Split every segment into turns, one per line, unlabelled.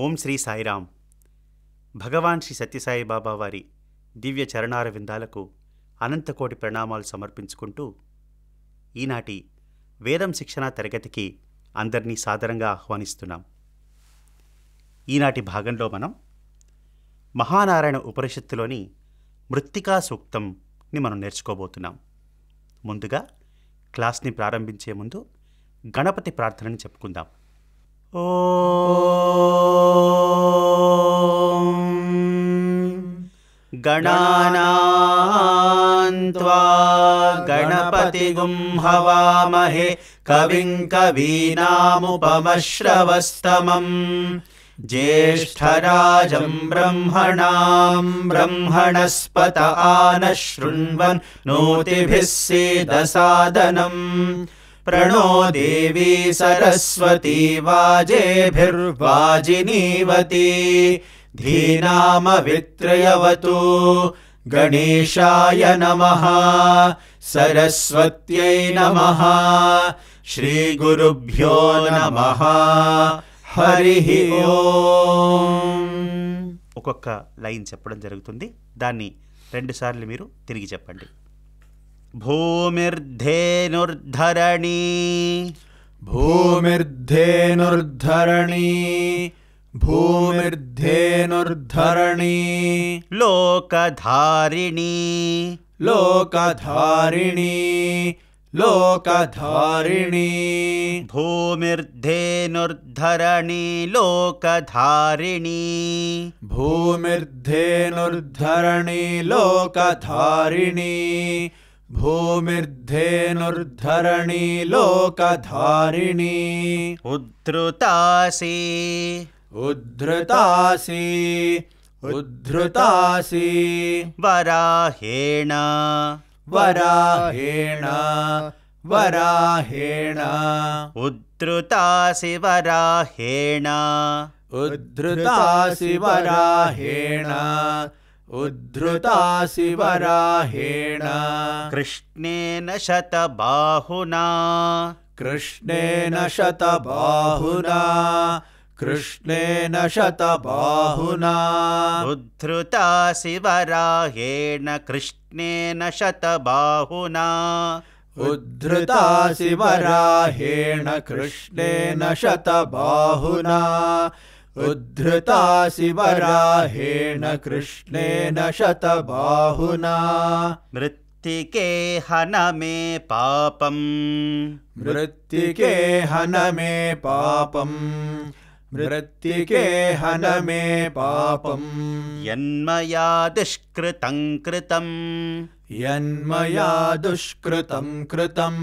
ఓం శ్రీ సాయిరాం. భగవాన్ శ్రీ సత్యసాయి బాబా వారి దివ్య చరణార విందాలకు అనంతకోటి ప్రణామాలు సమర్పించుకుంటూ ఈనాటి వేదం శిక్షణ తరగతికి అందరినీ సాదరంగా ఆహ్వానిస్తున్నాం. ఈనాటి భాగంలో మనం మహానారాయణ ఉపనిషత్తులోని మృత్తికా సూక్తంని మనం నేర్చుకోబోతున్నాం. ముందుగా క్లాస్ని ప్రారంభించే ముందు గణపతి ప్రార్థనని చెప్పుకుందాం. గణానాం త్వా గణపతిగుం హవామహే కవిం కవీనాముపమశ్రవస్తమం జ్యేష్ఠరాజం బ్రహ్మణాం బ్రహ్మణస్పత ఆనశృణ్వన్ నోతిభిः सीदसादनं प्रणो देवी सरस्वती वाजेभिर्वाजिनीवती धीनामवित्रयवतु गणेशाय नमः सरस्वत्यै नमः श्रीगुरुभ्यो नमः హరిః ఓం. ఒక్కొక్క లైన్ చెప్పడం జరుగుతుంది, దాన్ని 2 సార్లు మీరు తిరిగి చెప్పండి. భూమిర్ధేనుర్ధరణీ
భూమిర్ధేనుర్ధరణీ భూమిర్ధేనుర్ధరణీ
లోకధారిణీ
లోకధారిణీ లోకధారిణీ
భూమిర్ధేనుర్ధరణీ లోకధారిణీ
భూమిర్ధేనుర్ధరణీ లోకధారిణీ భూమిర్ధేనుర్ధరణీ లోకధారిణీ
ఉద్ధృతాసి
ఉద్ధృతాసి ఉద్ధృతాసి
వరాహేణ
వరాహేణ వరాహేణ
ఉద్ధృతాసి వరాహేణ
ఉద్ధృతాసి వరాహేణ ఉద్ధృతాసి వరాహేణ
కృష్ణేన శతబాహునా
కృష్ణేన శతబాహునా కృష్ణేన శతబాహునా
ఉద్ధృతాసి వరాహేణ కృష్ణేన శతబాహునా
ఉద్ధృతాసి వరాహేణ కృష్ణేన శతబాహునా ఉద్ధృతాసి వరాహేణ కృష్ణేన శతబాహునా
మృత్తికే హనమే పాపం
మృత్తికే హనమే పాపం మృత్తికే హనమే పాపం
యన్మయా దుష్కృతం కృతం
యన్మయా దుష్కృతం కృతం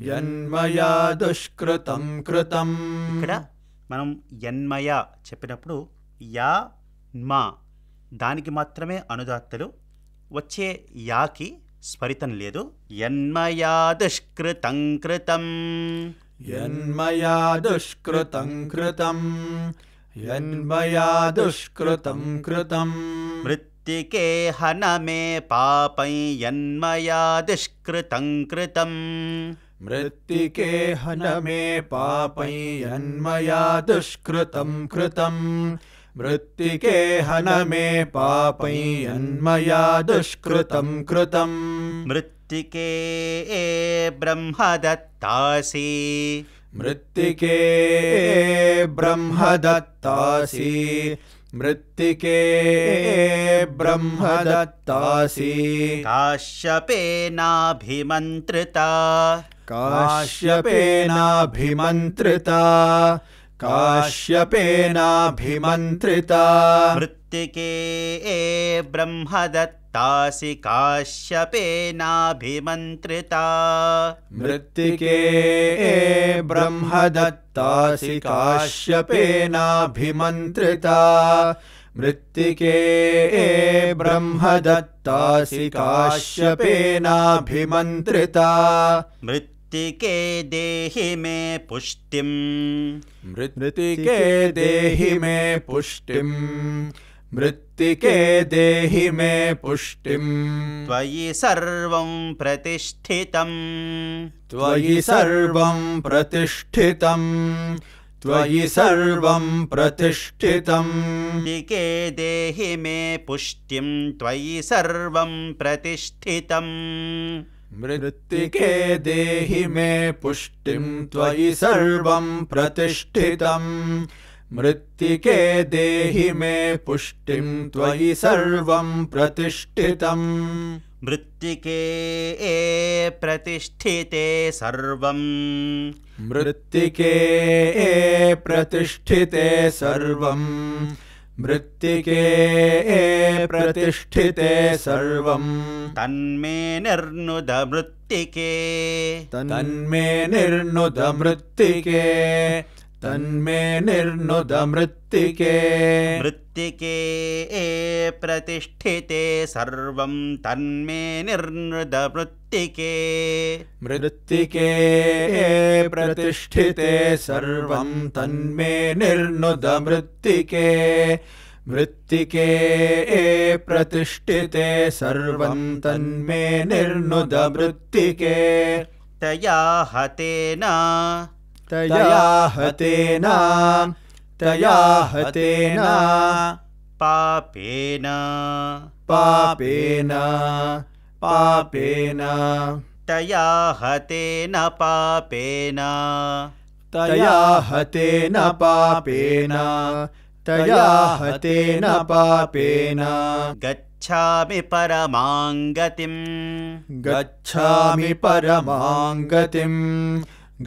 యన్మయా దుష్కృతం కృతం.
ఇక్కడ మనం యన్మయ చెప్పినప్పుడు యా మా దానికి మాత్రమే అనుదాత్తలు, వచ్చే యాకి స్వరితం లేదు. యన్మయా దుష్కృతం కృతం
యన్మయా దుష్కృతం కృతం యన్మయా దుష్కృతం కృతం.
మృత్తికే హనమే పాపం యన్మయా దుష్కృతం కృతం
మృత్తికే హనమే పాపం యన్మయా దుష్కృతం కృతం మృత్తికే హనమే పాపం యన్మయా దుష్కృతం కృతం.
మృత్తికే బ్రహ్మదత్తాసి
మృత్తికే బ్రహ్మదత్తాసి మృత్తికే బ్రహ్మదత్తాసి
కాశ్యపేనాభిమంత్రిత
కాశ్యపేనాభిమంత్రిత కాశ్యపేనాభిమంత్రిత.
మృత్తికే బ్రహ్మదత్తాసి కాశ్యపేనాభిమంత్రిత
మృత్తికే బ్రహ్మదత్తాసి కాశ్యపేనాభిమంత్రిత మృత్తికే బ్రహ్మదత్తాసి కాశ్యపేనాభిమంత్రిత.
మృత్తికే దేహి మే పుష్టిం
మృత్తికే దేహి మే పుష్టిం మృత్తికే దేహి మే పుష్టిం
త్వయి సర్వం ప్రతిష్ఠితం
త్వయి సర్వం ప్రతిష్ఠితం त्वयि सर्वं प्रतिष्ठितम्
मृत्तिके देहि मे पुष्टिं त्वयि सर्वं प्रतिष्ठितम्
मृत्तिके देहि मे पुष्टिं त्वयि सर्वं प्रतिष्ठितम् मृत्तिके देहि मे पुष्टिं त्वयि सर्वं प्रतिष्ठितम्
मृत्तिके प्रतिष्ठिते सर्वम्
मृत्तिके प्रतिष्ठिते सर्वम् मृत्तिके प्रतिष्ठिते सर्वम्
तन्मे निर्नुद मृत्तिके
तन्मे निर्नुद मृत्तिके तन्मे निर्नुद मृत्तिके
मृत्तिके प्रतिष्ठिते सर्वं तन्मे निर्नुद मृत्तिके
मृत्तिके प्रतिष्ठिते सर्वं तन्मे निर्नुद मृत्तिके मृत्तिके प्रतिष्ठिते सर्वं तन्मे निर्नुद मृत्तिके
तया हतेन
तया हतेन
पापेन
पापेन पापेन
तया हतेन पापेन
तया हतेन पापेन तया हतेन पापेन
गच्छामि परमां गतिम्
गच्छामि परमां गतिम्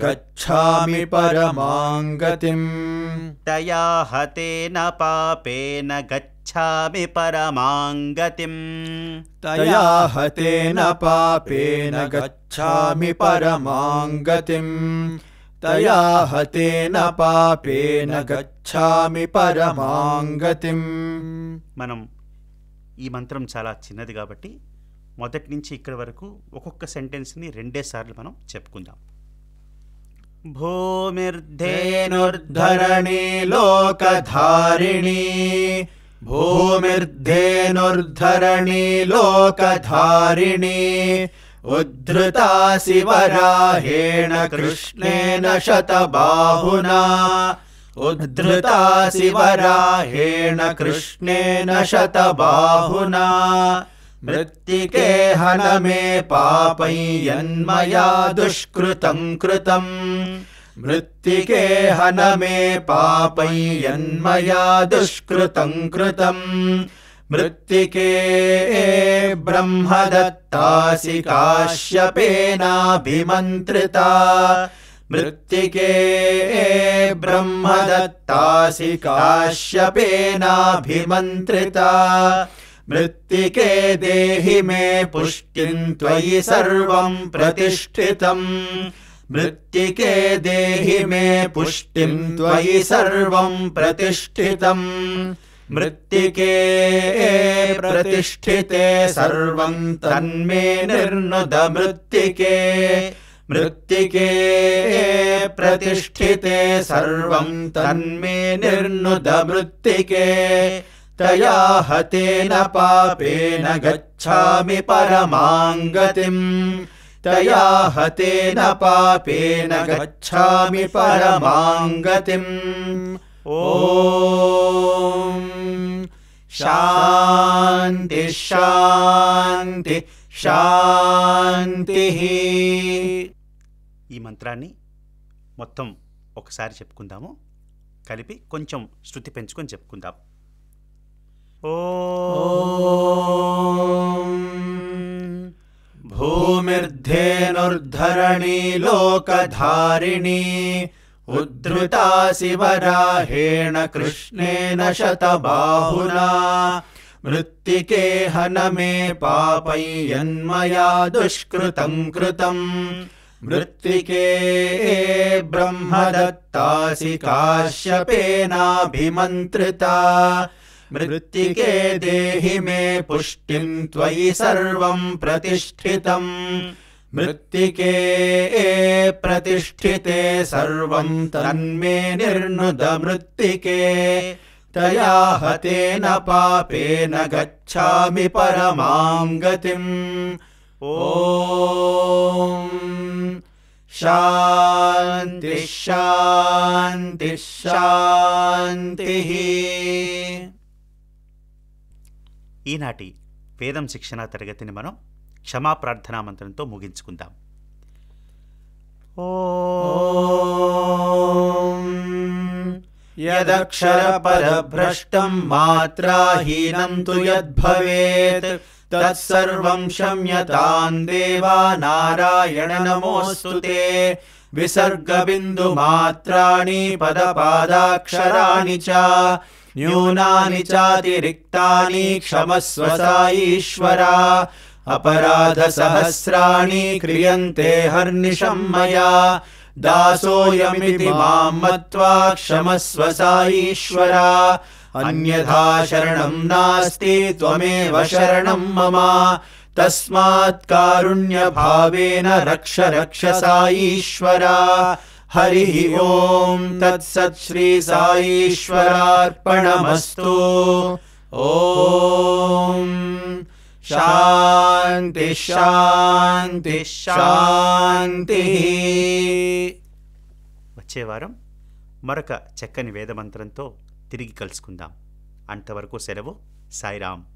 गच्छामि परमां गतिम्
तया हतेन पापेन गच्छामि परमां गतिम्
तया हतेन पापेन गच्छामि परमां गतिम् तया हतेन पापेन गच्छामि परमां गतिम्
మనం ఈ మంత్రం చాలా చిన్నది కాబట్టి మొదటి నుంచి ఇక్కడి వరకు ఒక్కొక్క సెంటెన్స్ని రెండేసార్లు మనం చెప్పుకుందాం.
భూమిర్ధేనుర్ధరణి లోకధారిణి భూమిర్ధేనుర్ధరణి లోకధారిణి ఉద్ధృతా శివరాహేణ కృష్ణేన శతబాహునా ఉద్ధృతా శివరాహేణ కృష్ణేన శతబాహునా మృత్తికే హన మే పాపై యన్మయా దుష్కృతం కృతం మృత్తికే హన మే పాపై యన్మయా దుష్కృతం కృతం మృత్తికే బ్రహ్మదత్తాసి కాశ్యపేనాభిమంత్రితా మృత్తికే బ్రహ్మదత్తాసి కాశ్యపేనాభిమంత్రితా మృత్తికే దేహి మే పుష్టిం త్వయి సర్వం ప్రతిష్ఠితం మృత్తికే దేహి మే పుష్టిం త్వయి సర్వం ప్రతిష్ఠితం మృత్తికే ప్రతిష్ఠితే సర్వం తన్మే నిర్నుద మృత్తికే మృత్తికే ప్రతిష్ఠితే సర్వం తన్మే నిర్నుద మృత్తికే తయా హతేన పాపేన గచ్ఛామి పరమాం గతిం తయా హతేన పాపేన గచ్ఛామి పరమాం గతిం ఓం శాంతి శాంతి శాంతి.
ఈ మంత్రాన్ని మొత్తం ఒకసారి చెప్పుకుందాము, కలిపి కొంచెం శృతి పెంచుకొని చెప్పుకుందాం.
ఓం భూమిర్ధేనుర్ధరణి లోకధారిణి ఉద్ధృతా శివరాహేణ కృష్ణేన శతబాహునా మృత్తికే హన మే పాపై యన్మయా దుష్కృతం కృతం మృత్తికే బ్రహ్మదత్తాసి కాశ్యపేనాభిమంత్రితా మృత్తికే దేహి మే పుష్టిం త్వయి సర్వం ప్రతిష్ఠితం మృత్తికే ప్రతిష్ఠితే సర్వం తన్మే నిర్నుద మృత్తికే తయా హతేన పాపేన గచ్ఛామి పరమాం గతిం ఓం శాంతి శాంతి శాంతి.
ఈనాటి వేదం శిక్షణ తరగతిని మనం క్షమా ప్రార్థనా మంత్రంతో ముగించుకుందాం.
ఓం యదక్షరపరభ్రష్టం మాత్రాహీనం తు యద్భవేత్ తత్సర్వం క్షమ్యతాం దేవా నారాయణ నమోస్తుతే. విసర్గబిందుమాత్రాణి పదపాదాక్షరాణి చ న్యూనాని చాతిరిక్తాని క్షమస్వ సాయీశ్వరా. అపరాధసహస్రాణి క్రియంతే హర్నిశం మయా దాసోయమితి మాం మత్వా క్షమస్వ సాయీశ్వరా. అన్యథా శరణం నాస్తి త్వమేవ శరణం మమ తస్మాత్ కారుణ్య భావేన రక్ష రక్ష సాయీశ్వరా. హరి ఓం తత్సత్ శ్రీ సాయీశ్వరార్పణమస్తు. ఓం శాంతి శాంతి శాంతి.
వచ్చే వారం మరొక చక్కని వేదమంత్రంతో తిరిగి కలుసుకుందాం. అంతవరకు సెలవు. సాయిరాం.